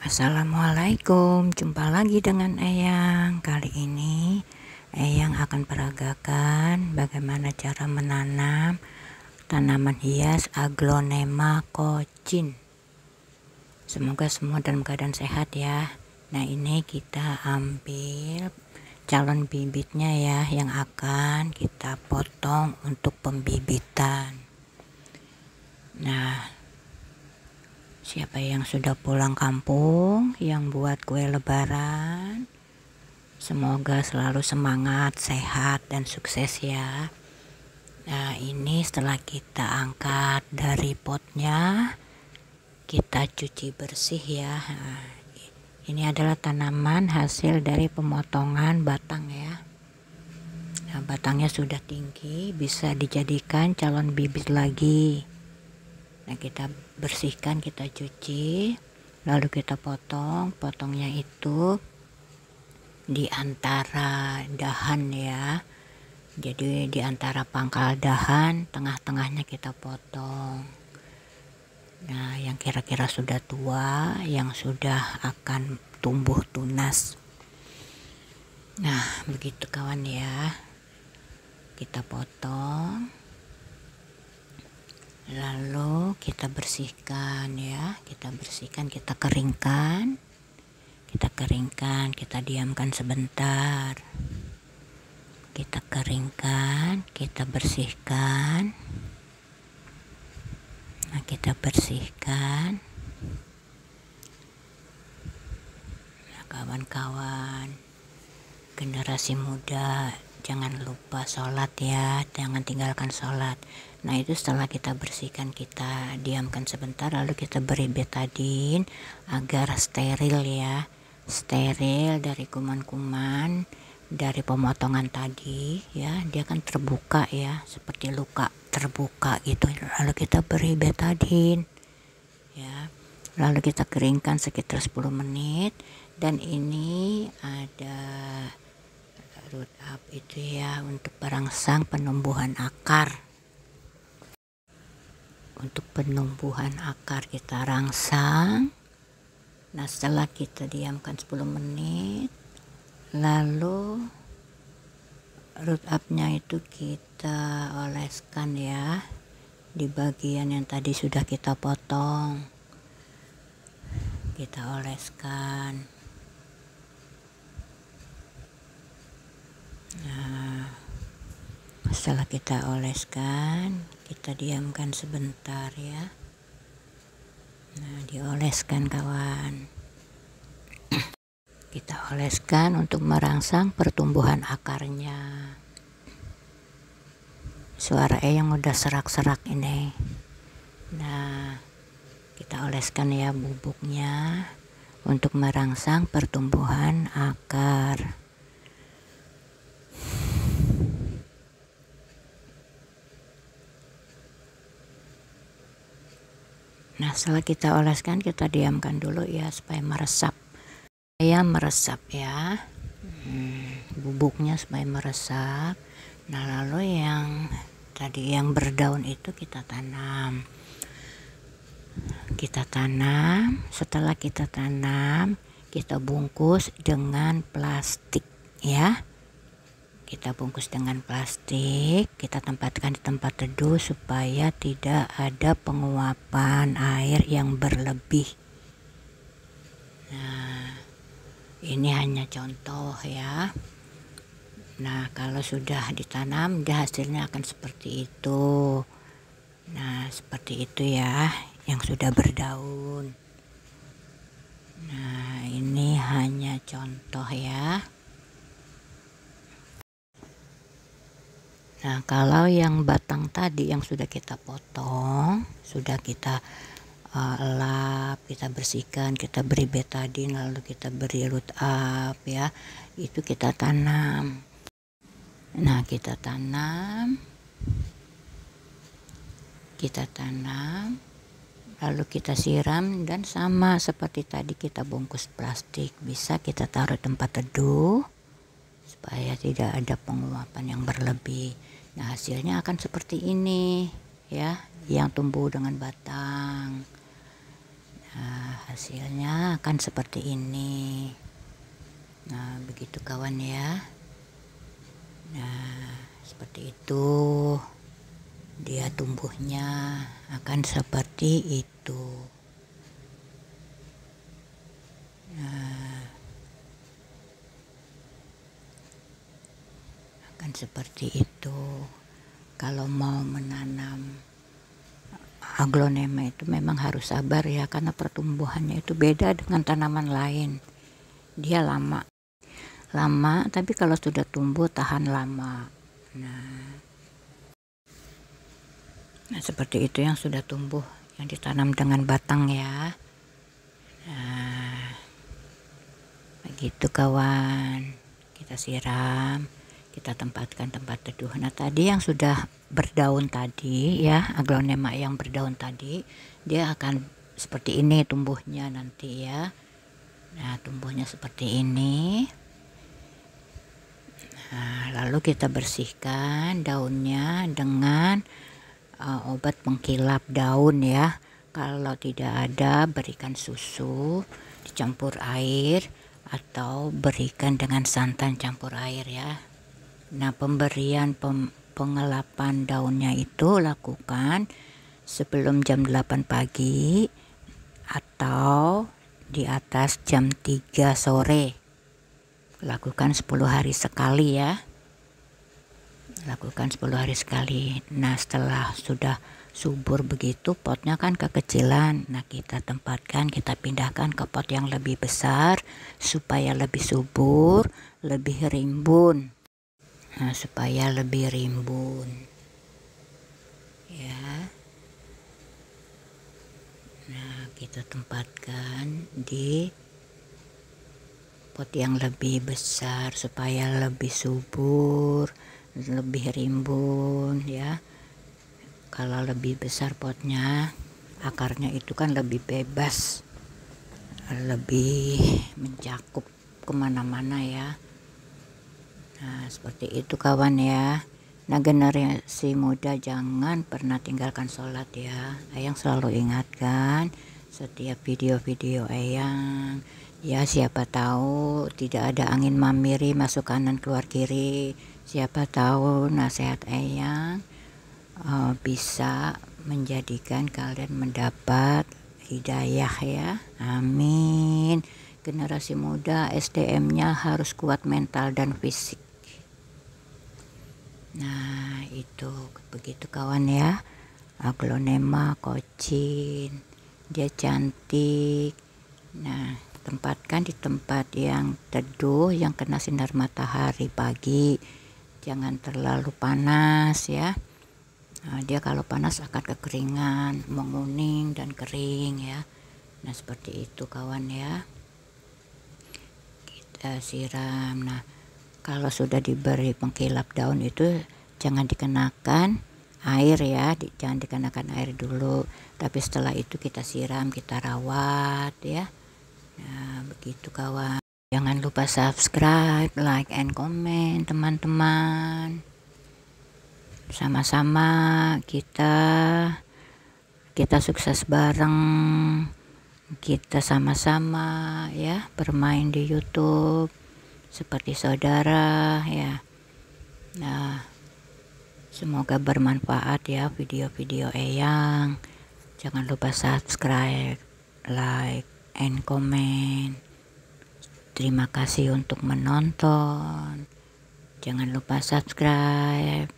Assalamualaikum, jumpa lagi dengan Eyang. Kali ini Eyang akan peragakan bagaimana cara menanam tanaman hias Aglonema Cochin. Semoga semua dalam keadaan sehat ya. Nah, ini kita ambil calon bibitnya ya, yang akan kita potong untuk pembibitan. Nah, siapa yang sudah pulang kampung, yang buat kue lebaran, semoga selalu semangat, sehat, dan sukses ya. Nah, ini setelah kita angkat dari potnya, kita cuci bersih ya. Nah, ini adalah tanaman hasil dari pemotongan batang ya. Nah, batangnya sudah tinggi, bisa dijadikan calon bibit lagi. Nah, kita bersihkan, kita cuci, lalu kita potongnya itu di antara dahan ya. Jadi di antara pangkal dahan, tengah-tengahnya kita potong. Nah, yang kira-kira sudah tua, yang sudah akan tumbuh tunas. Nah, begitu kawan ya. Kita potong. Lalu kita bersihkan ya, kita bersihkan, kita keringkan, kita diamkan sebentar, kita keringkan, kita bersihkan. Nah, kita bersihkan. Nah, kawan-kawan generasi muda, jangan lupa sholat ya, jangan tinggalkan sholat. Nah, itu setelah kita bersihkan, kita diamkan sebentar, lalu kita beri betadin agar steril ya, steril dari kuman-kuman dari pemotongan tadi ya. Dia kan terbuka ya, seperti luka terbuka gitu, lalu kita beri betadin ya, lalu kita keringkan sekitar 10 menit. Dan ini ada root up itu ya, untuk perangsang penumbuhan akar. Untuk penumbuhan akar kita rangsang. Nah, setelah kita diamkan 10 menit, lalu root up-nya itu kita oleskan ya di bagian yang tadi sudah kita potong. Kita oleskan. Nah, setelah kita oleskan, kita diamkan sebentar ya. Nah, dioleskan kawan. Kita oleskan untuk merangsang pertumbuhan akarnya. Suara yang udah serak-serak ini. Nah, kita oleskan ya bubuknya untuk merangsang pertumbuhan akar. Nah, setelah kita oleskan, kita diamkan dulu ya supaya meresap. Bubuknya supaya meresap. Nah, lalu yang tadi yang berdaun itu kita tanam. Setelah kita tanam, kita bungkus dengan plastik ya. Kita bungkus dengan plastik, kita tempatkan di tempat teduh supaya tidak ada penguapan air yang berlebih. Nah, ini hanya contoh ya. Nah, kalau sudah ditanam, hasilnya akan seperti itu. Nah, seperti itu ya, yang sudah berdaun. Nah, ini hanya contoh ya. Nah, kalau yang batang tadi yang sudah kita potong, sudah kita lap, kita bersihkan, kita beri betadin, lalu kita beri root up ya, itu kita tanam. Nah, kita tanam, lalu kita siram, dan sama seperti tadi kita bungkus plastik, bisa kita taruh tempat teduh supaya tidak ada penguapan yang berlebih. Nah, hasilnya akan seperti ini ya, yang tumbuh dengan batang. Nah, hasilnya akan seperti ini. Nah, begitu kawan ya. Nah, seperti itu. Dia tumbuhnya akan seperti itu. Nah, akan seperti itu. Kalau mau menanam aglonema itu memang harus sabar ya, karena pertumbuhannya itu beda dengan tanaman lain. Dia lama tapi kalau sudah tumbuh tahan lama. Nah, seperti itu yang sudah tumbuh, yang ditanam dengan batang ya. Nah, begitu kawan, kita siram, kita tempatkan tempat teduh. Nah, tadi yang sudah berdaun tadi ya, aglonema yang berdaun tadi, dia akan seperti ini tumbuhnya nanti ya. Nah, tumbuhnya seperti ini. Nah, lalu kita bersihkan daunnya dengan obat pengkilap daun ya. Kalau tidak ada, berikan susu dicampur air atau berikan dengan santan campur air ya. Nah, pemberian pengelapan daunnya itu lakukan sebelum jam 8 pagi atau di atas jam 3 sore. Lakukan 10 hari sekali ya. Lakukan 10 hari sekali. Nah, setelah sudah subur begitu, potnya kan kekecilan. Nah, kita tempatkan, kita pindahkan ke pot yang lebih besar supaya lebih subur, lebih rimbun. Nah, supaya lebih rimbun ya. Nah, kita tempatkan di pot yang lebih besar supaya lebih subur, lebih rimbun ya. Kalau lebih besar potnya, akarnya itu kan lebih bebas, lebih mencakup kemana-mana ya. Nah, seperti itu kawan ya. Nah, generasi muda jangan pernah tinggalkan sholat ya. Eyang selalu ingatkan setiap video-video Eyang ya. Siapa tahu tidak ada angin mamiri masuk kanan keluar kiri. Siapa tahu nasihat Eyang bisa menjadikan kalian mendapat hidayah ya. Amin. Generasi muda SDM-nya harus kuat mental dan fisik. Nah, itu begitu kawan ya. Aglonema kocin, dia cantik. Nah, tempatkan di tempat yang teduh, yang kena sinar matahari pagi. Jangan terlalu panas ya. Nah, dia kalau panas akan kekeringan, menguning dan kering ya. Nah, seperti itu kawan ya. Kita siram. Nah, kalau sudah diberi pengkilap daun itu jangan dikenakan air ya, jangan dikenakan air dulu, tapi setelah itu kita siram, kita rawat ya. Nah, begitu kawan. Jangan lupa subscribe, like, and comment teman-teman. Sama-sama kita sukses bareng. Kita sama-sama ya bermain di YouTube seperti saudara ya. Nah, semoga bermanfaat ya video-video Eyang. Jangan lupa subscribe, like, and comment. Terima kasih untuk menonton. Jangan lupa subscribe.